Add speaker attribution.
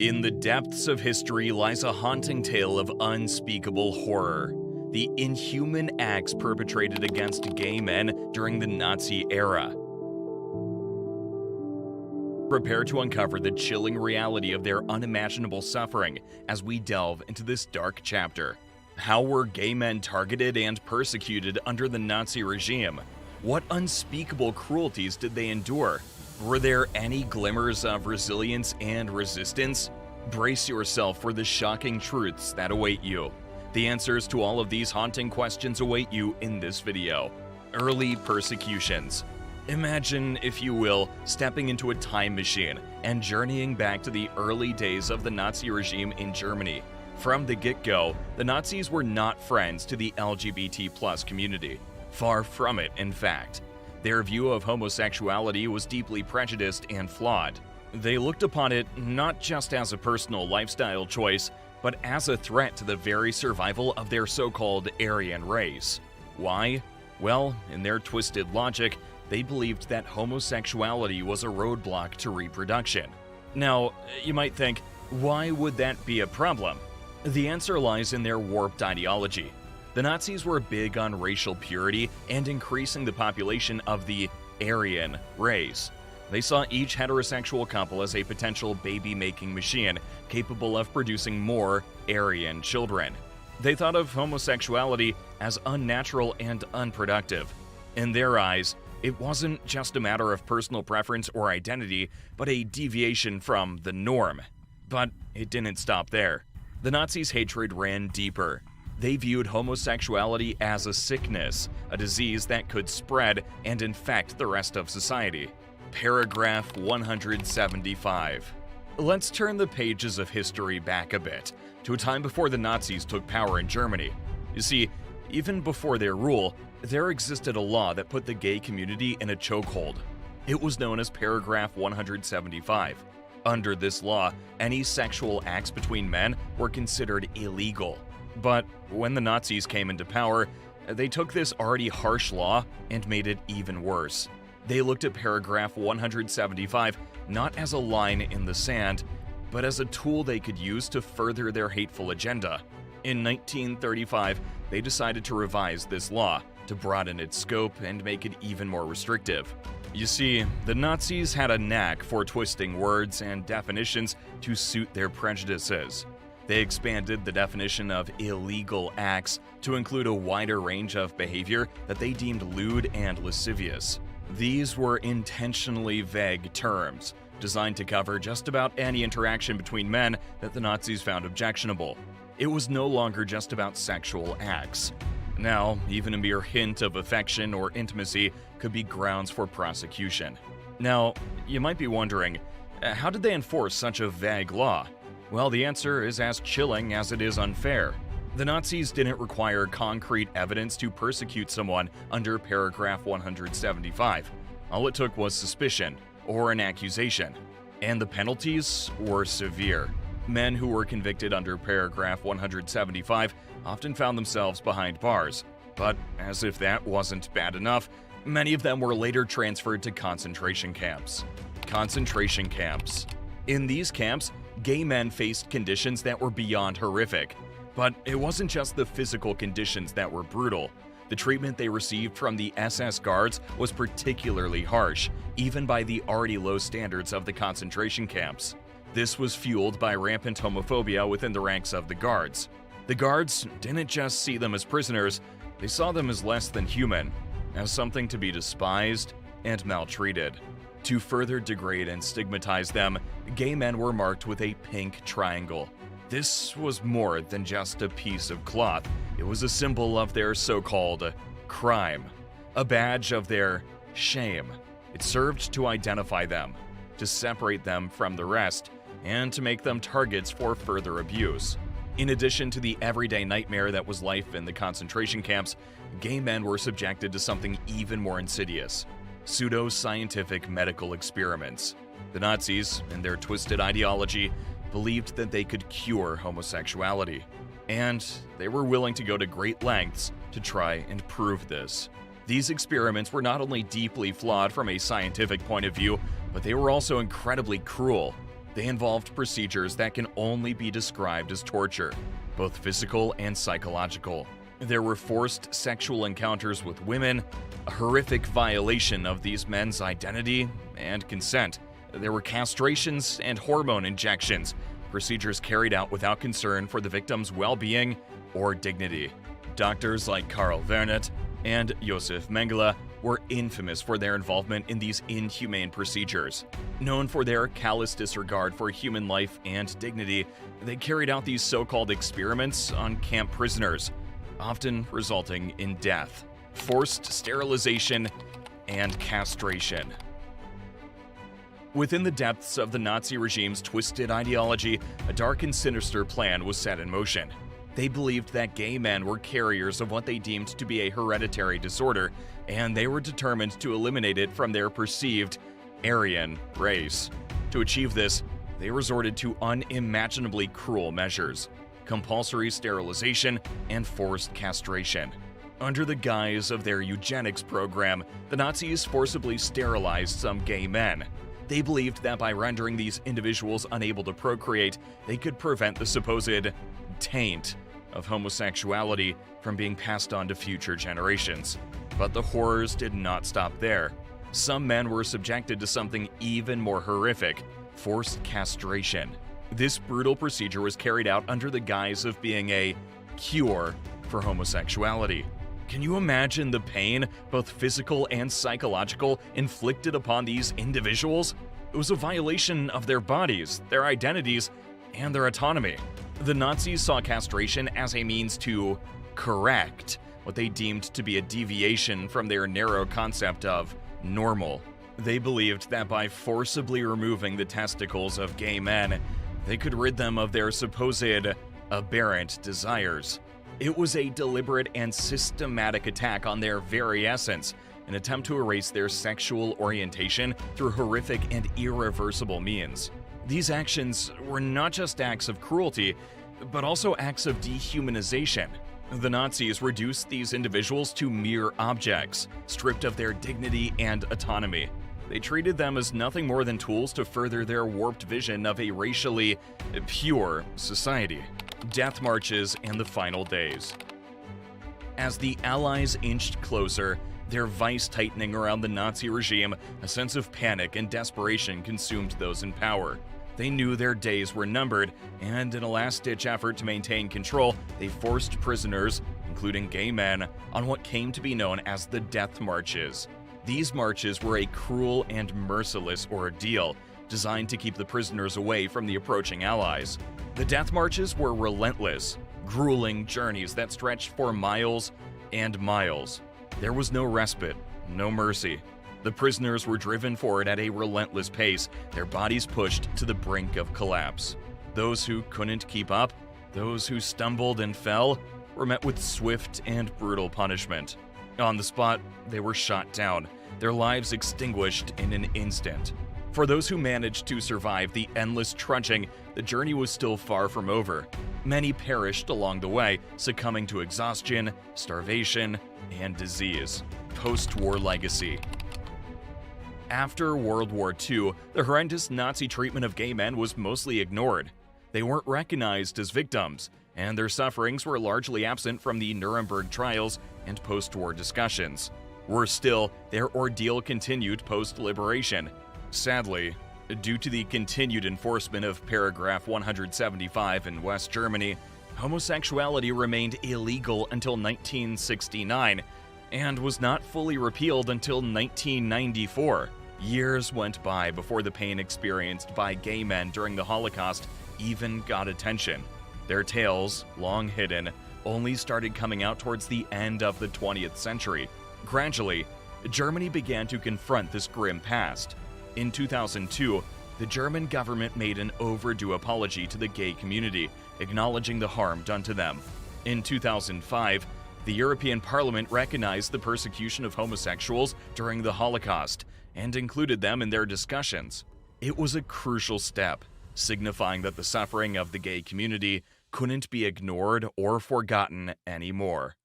Speaker 1: In the depths of history lies a haunting tale of unspeakable horror. The inhuman acts perpetrated against gay men during the Nazi era. Prepare to uncover the chilling reality of their unimaginable suffering as we delve into this dark chapter. How were gay men targeted and persecuted under the Nazi regime? What unspeakable cruelties did they endure? Were there any glimmers of resilience and resistance? Brace yourself for the shocking truths that await you. The answers to all of these haunting questions await you in this video. Early persecutions. Imagine, if you will, stepping into a time machine and journeying back to the early days of the Nazi regime in Germany. From the get-go, the Nazis were not friends to the LGBT+ community. Far from it, in fact. Their view of homosexuality was deeply prejudiced and flawed. They looked upon it not just as a personal lifestyle choice, but as a threat to the very survival of their so-called Aryan race. Why? Well, in their twisted logic, they believed that homosexuality was a roadblock to reproduction. Now, you might think, why would that be a problem? The answer lies in their warped ideology. The Nazis were big on racial purity and increasing the population of the Aryan race. They saw each heterosexual couple as a potential baby-making machine capable of producing more Aryan children. They thought of homosexuality as unnatural and unproductive. In their eyes, it wasn't just a matter of personal preference or identity, but a deviation from the norm. But it didn't stop there. The Nazis' hatred ran deeper. They viewed homosexuality as a sickness, a disease that could spread and infect the rest of society. Paragraph 175. Let's turn the pages of history back a bit, to a time before the Nazis took power in Germany. You see, even before their rule, there existed a law that put the gay community in a chokehold. It was known as Paragraph 175. Under this law, any sexual acts between men were considered illegal. But when the Nazis came into power, they took this already harsh law and made it even worse. They looked at Paragraph 175 not as a line in the sand, but as a tool they could use to further their hateful agenda. In 1935, they decided to revise this law to broaden its scope and make it even more restrictive. You see, the Nazis had a knack for twisting words and definitions to suit their prejudices. They expanded the definition of illegal acts to include a wider range of behavior that they deemed lewd and lascivious. These were intentionally vague terms, designed to cover just about any interaction between men that the Nazis found objectionable. It was no longer just about sexual acts. Now, even a mere hint of affection or intimacy could be grounds for prosecution. Now, you might be wondering, how did they enforce such a vague law? Well, the answer is as chilling as it is unfair. The Nazis didn't require concrete evidence to persecute someone under Paragraph 175. All it took was suspicion, or an accusation. And the penalties were severe. Men who were convicted under Paragraph 175 often found themselves behind bars. But as if that wasn't bad enough, many of them were later transferred to concentration camps. Concentration camps. In these camps, gay men faced conditions that were beyond horrific. But it wasn't just the physical conditions that were brutal. The treatment they received from the SS guards was particularly harsh, even by the already low standards of the concentration camps. This was fueled by rampant homophobia within the ranks of the guards. The guards didn't just see them as prisoners, they saw them as less than human, as something to be despised and maltreated. To further degrade and stigmatize them, gay men were marked with a pink triangle. This was more than just a piece of cloth. It was a symbol of their so-called crime, a badge of their shame. It served to identify them, to separate them from the rest, and to make them targets for further abuse. In addition to the everyday nightmare that was life in the concentration camps, gay men were subjected to something even more insidious: pseudo-scientific medical experiments. The Nazis, in their twisted ideology, believed that they could cure homosexuality, and they were willing to go to great lengths to try and prove this. These experiments were not only deeply flawed from a scientific point of view, but they were also incredibly cruel. They involved procedures that can only be described as torture, both physical and psychological. There were forced sexual encounters with women, a horrific violation of these men's identity and consent. There were castrations and hormone injections, procedures carried out without concern for the victim's well-being or dignity. Doctors like Karl Vernet and Josef Mengele were infamous for their involvement in these inhumane procedures. Known for their callous disregard for human life and dignity, they carried out these so-called experiments on camp prisoners, often resulting in death, forced sterilization, and castration. Within the depths of the Nazi regime's twisted ideology, a dark and sinister plan was set in motion. They believed that gay men were carriers of what they deemed to be a hereditary disorder, and they were determined to eliminate it from their perceived Aryan race. To achieve this, they resorted to unimaginably cruel measures: compulsory sterilization and forced castration. Under the guise of their eugenics program, the Nazis forcibly sterilized some gay men. They believed that by rendering these individuals unable to procreate, they could prevent the supposed taint of homosexuality from being passed on to future generations. But the horrors did not stop there. Some men were subjected to something even more horrific: forced castration. This brutal procedure was carried out under the guise of being a cure for homosexuality. Can you imagine the pain, both physical and psychological, inflicted upon these individuals? It was a violation of their bodies, their identities, and their autonomy. The Nazis saw castration as a means to correct what they deemed to be a deviation from their narrow concept of normal. They believed that by forcibly removing the testicles of gay men, they could rid them of their supposed aberrant desires. It was a deliberate and systematic attack on their very essence, an attempt to erase their sexual orientation through horrific and irreversible means. These actions were not just acts of cruelty, but also acts of dehumanization. The Nazis reduced these individuals to mere objects, stripped of their dignity and autonomy. They treated them as nothing more than tools to further their warped vision of a racially pure society. Death marches and the final days. As the Allies inched closer, their vice tightening around the Nazi regime, a sense of panic and desperation consumed those in power. They knew their days were numbered, and in a last-ditch effort to maintain control, they forced prisoners, including gay men, on what came to be known as the death marches. These marches were a cruel and merciless ordeal, designed to keep the prisoners away from the approaching Allies. The death marches were relentless, grueling journeys that stretched for miles and miles. There was no respite, no mercy. The prisoners were driven forward at a relentless pace, their bodies pushed to the brink of collapse. Those who couldn't keep up, those who stumbled and fell, were met with swift and brutal punishment. On the spot, they were shot down, their lives extinguished in an instant. For those who managed to survive the endless trudging, the journey was still far from over. Many perished along the way, succumbing to exhaustion, starvation, and disease. Post-war legacy. After World War II, the horrendous Nazi treatment of gay men was mostly ignored. They weren't recognized as victims, and their sufferings were largely absent from the Nuremberg trials and post-war discussions. Worse still, their ordeal continued post-liberation. Sadly, due to the continued enforcement of paragraph 175 in West Germany, homosexuality remained illegal until 1969 and was not fully repealed until 1994. Years went by before the pain experienced by gay men during the Holocaust even got attention. Their tales, long hidden, only started coming out towards the end of the 20th century. Gradually, Germany began to confront this grim past. In 2002, the German government made an overdue apology to the gay community, acknowledging the harm done to them. In 2005, the European Parliament recognized the persecution of homosexuals during the Holocaust and included them in their discussions. It was a crucial step, signifying that the suffering of the gay community couldn't be ignored or forgotten anymore.